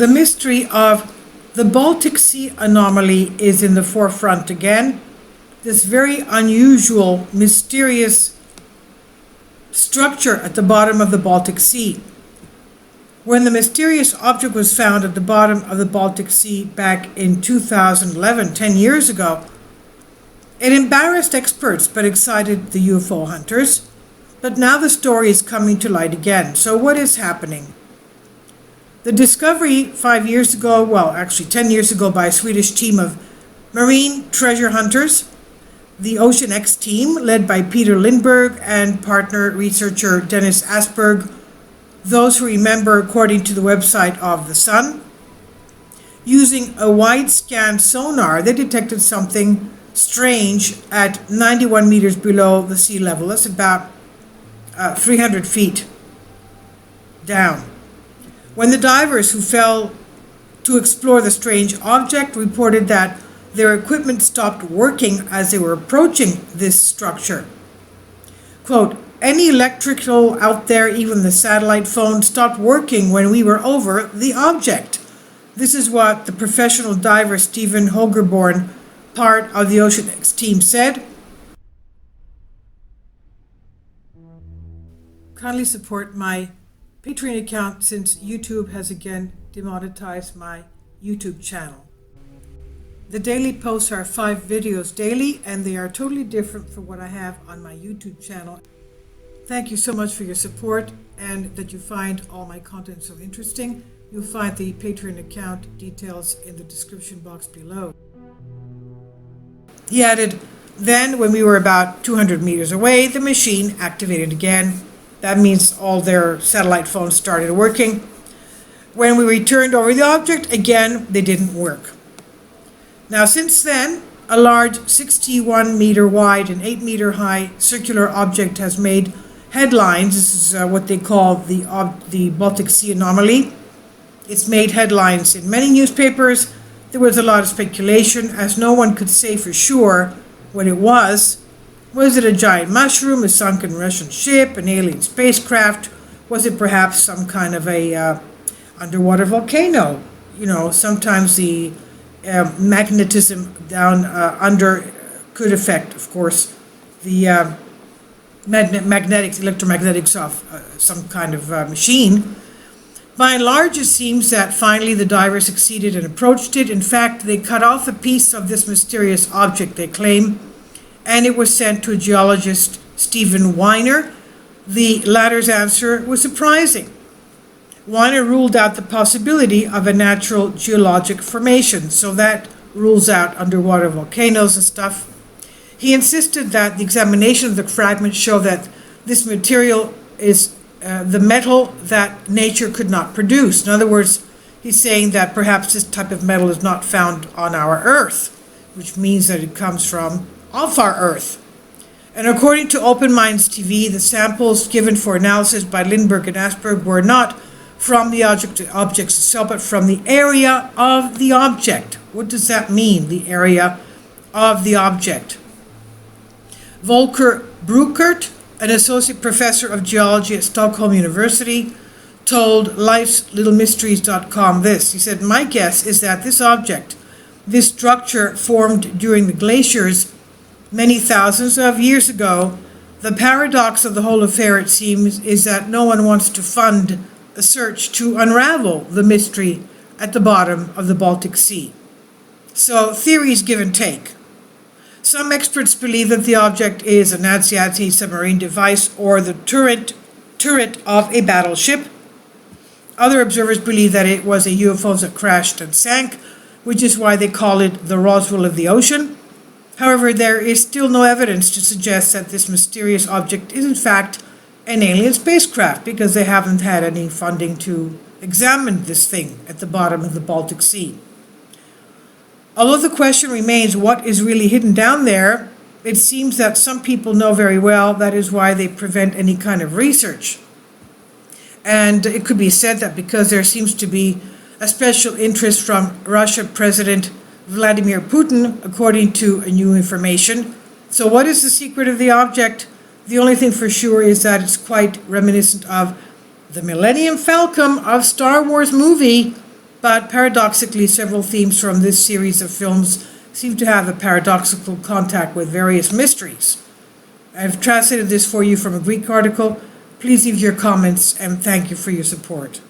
The mystery of the Baltic Sea anomaly is in the forefront again. This very unusual, mysterious structure at the bottom of the Baltic Sea. When the mysterious object was found at the bottom of the Baltic Sea back in 2011, 10 years ago, it embarrassed experts but excited the UFO hunters. But now the story is coming to light again. So what is happening? The discovery 5 years ago, well, actually 10 years ago, by a Swedish team of marine treasure hunters, the Ocean X team, led by Peter Lindberg and partner researcher Dennis Asperg. Those who remember, according to the website of The Sun, using a wide-scan sonar, they detected something strange at 91 meters below the sea level. That's about 300 feet down. When the divers who fell to explore the strange object reported that their equipment stopped working as they were approaching this structure. Quote, any electrical out there, even the satellite phone, stopped working when we were over the object. This is what the professional diver Stephen Holgerborn, part of the Ocean X team, said. Kindly support my Patreon account since YouTube has again demonetized my YouTube channel. The daily posts are 5 videos daily, and they are totally different from what I have on my YouTube channel. Thank you so much for your support and that you find all my content so interesting. You'll find the Patreon account details in the description box below. He added, then when we were about 200 meters away, the machine activated again. That means all their satellite phones started working. When we returned over the object, again, they didn't work. Now, since then, a large 61 meter wide and 8 meter high circular object has made headlines. This is what they call the Baltic Sea anomaly. It's made headlines in many newspapers. There was a lot of speculation, as no one could say for sure what it was. Was it a giant mushroom, a sunken Russian ship, an alien spacecraft? Was it perhaps some kind of a underwater volcano? You know, sometimes the magnetism down under could affect, of course, the electromagnetics of some kind of machine. By and large, it seems that finally the divers succeeded and approached it. In fact, they cut off a piece of this mysterious object, they claim, and it was sent to geologist Stephen Weiner. The latter's answer was surprising. Weiner ruled out the possibility of a natural geologic formation, so that rules out underwater volcanoes and stuff. He insisted that the examination of the fragments show that this material is the metal that nature could not produce. In other words, he's saying that perhaps this type of metal is not found on our Earth, which means that it comes from off our Earth. And according to Open Minds TV, the samples given for analysis by Lindberg and Asperg were not from the objects itself, but from the area of the object. What does that mean, the area of the object? Volker Bruckert, an associate professor of geology at Stockholm University, told lifeslittlemysteries.com this. He said, my guess is that this object, this structure formed during the glaciers many thousands of years ago. The paradox of the whole affair, it seems, is that no one wants to fund a search to unravel the mystery at the bottom of the Baltic Sea. So theories give and take. Some experts believe that the object is an ATSI submarine device or the turret of a battleship. Other observers believe that it was a UFO that crashed and sank, which is why they call it the Roswell of the ocean. However, there is still no evidence to suggest that this mysterious object is in fact an alien spacecraft, because they haven't had any funding to examine this thing at the bottom of the Baltic Sea. Although the question remains what is really hidden down there, it seems that some people know very well. That is why they prevent any kind of research. And it could be said that because there seems to be a special interest from Russia President Vladimir Putin, according to new information. So what is the secret of the object? The only thing for sure is that it's quite reminiscent of the Millennium Falcon of Star Wars movie. but paradoxically, several themes from this series of films seem to have a paradoxical contact with various mysteries. I've translated this for you from a Greek article. Please leave your comments and thank you for your support.